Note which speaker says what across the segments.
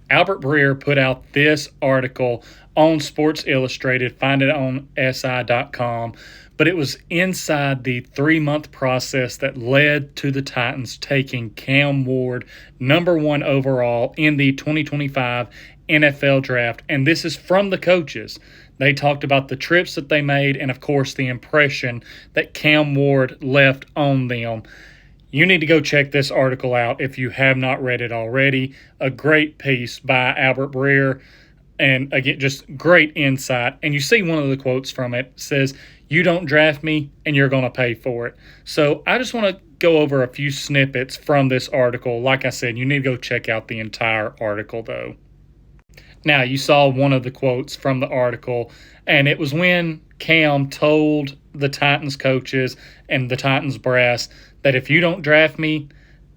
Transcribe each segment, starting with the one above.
Speaker 1: Albert Breer put out this article on Sports Illustrated. Find it on SI.com. But it was inside the 3-month process that led to the Titans taking Cam Ward #1 overall in the 2025 NFL Draft. And this is from the coaches. They talked about the trips that they made and, of course, the impression that Cam Ward left on them. You need to go check this article out if you have not read it already. A great piece by Albert Breer, and again, just great insight. And you see one of the quotes from it says, "You don't draft me and you're going to pay for it." So I just want to go over a few snippets from this article. Like I said, you need to go check out the entire article, though. Now, you saw one of the quotes from the article, and it was when Cam told the Titans coaches and the Titans brass that if you don't draft me,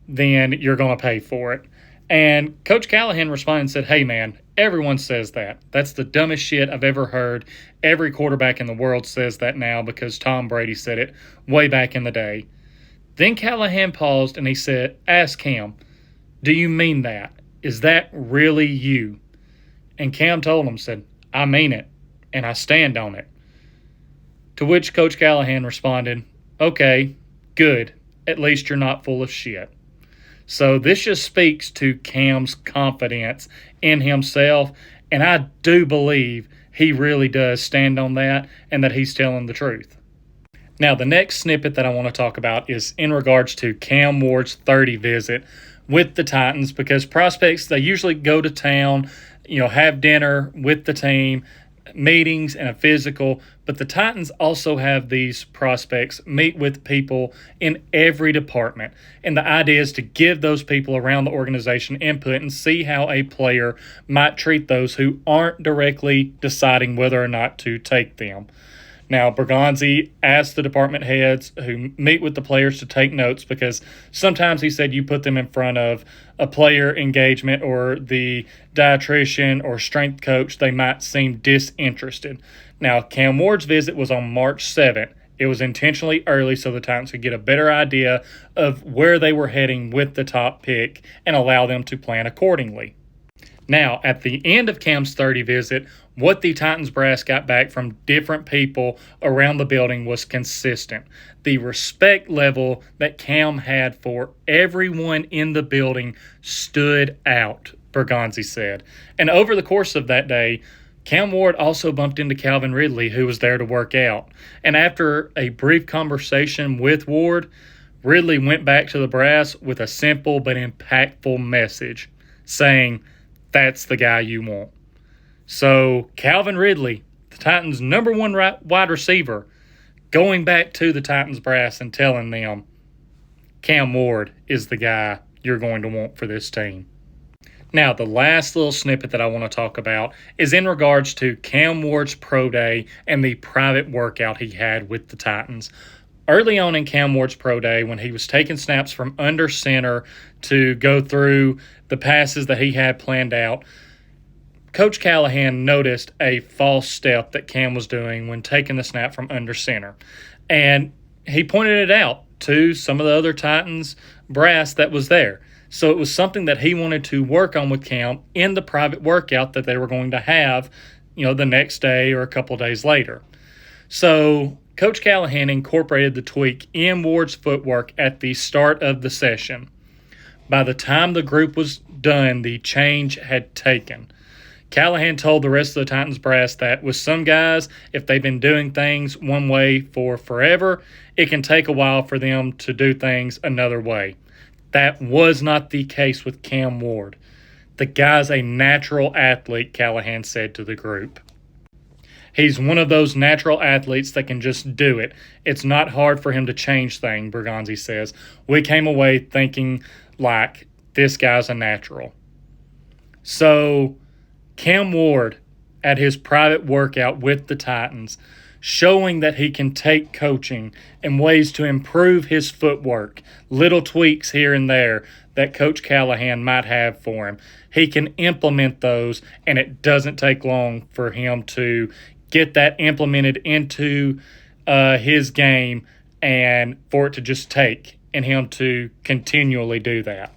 Speaker 1: then you're going to pay for it. And Coach Callahan responded and said, "Hey, man, everyone says that. That's the dumbest shit I've ever heard. Every quarterback in the world says that now because Tom Brady said it way back in the day." Then Callahan paused and he said, "Ask Cam, do you mean that? Is that really you?" And Cam told him, said, "I mean it, and I stand on it." To which Coach Callahan responded, "Okay, good. At least you're not full of shit." So this just speaks to Cam's confidence in himself, and I do believe he really does stand on that and that he's telling the truth. Now, the next snippet that I want to talk about is in regards to Cam Ward's 30 visit with the Titans, because prospects, they usually go to town, have dinner with the team, meetings and a physical, but the Titans also have these prospects meet with people in every department. And the idea is to give those people around the organization input and see how a player might treat those who aren't directly deciding whether or not to take them. Now, Bergonzi asked the department heads who meet with the players to take notes, because sometimes he said you put them in front of a player engagement or the dietitian or strength coach, they might seem disinterested. Now, Cam Ward's visit was on March 7th. It was intentionally early so the Titans could get a better idea of where they were heading with the top pick and allow them to plan accordingly. Now, at the end of Cam's 30 visit, what the Titans brass got back from different people around the building was consistent. The respect level that Cam had for everyone in the building stood out, Bergonzi said. And over the course of that day, Cam Ward also bumped into Calvin Ridley, who was there to work out. And after a brief conversation with Ward, Ridley went back to the brass with a simple but impactful message, saying, "That's the guy you want." So Calvin Ridley, the Titans' #1 wide receiver, going back to the Titans brass and telling them, Cam Ward is the guy you're going to want for this team. Now, the last little snippet that I want to talk about is in regards to Cam Ward's pro day and the private workout he had with the Titans. Early on in Cam Ward's pro day, when he was taking snaps from under center to go through the passes that he had planned out, Coach Callahan noticed a false step that Cam was doing when taking the snap from under center. And he pointed it out to some of the other Titans brass that was there. So it was something that he wanted to work on with Cam in the private workout that they were going to have, the next day or a couple days later. So Coach Callahan incorporated the tweak in Ward's footwork at the start of the session. By the time the group was done, the change had taken. Callahan told the rest of the Titans brass that with some guys, if they've been doing things one way for forever, it can take a while for them to do things another way. That was not the case with Cam Ward. The guy's a natural athlete, Callahan said to the group. He's one of those natural athletes that can just do it. It's not hard for him to change things, Bergonzi says. We came away thinking like, this guy's a natural. So Cam Ward at his private workout with the Titans, showing that he can take coaching and ways to improve his footwork, little tweaks here and there that Coach Callahan might have for him. He can implement those, and it doesn't take long for him to get that implemented into his game and for it to just take and him to continually do that.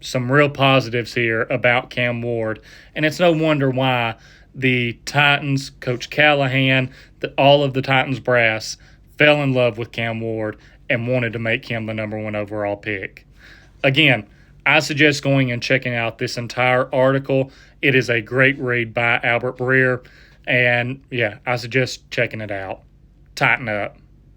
Speaker 1: some real positives here about Cam Ward. And it's no wonder why the Titans, Coach Callahan, all of the Titans brass fell in love with Cam Ward and wanted to make him the number 1 overall pick. Again, I suggest going and checking out this entire article. It is a great read by Albert Breer. And yeah, I suggest checking it out. Tighten up.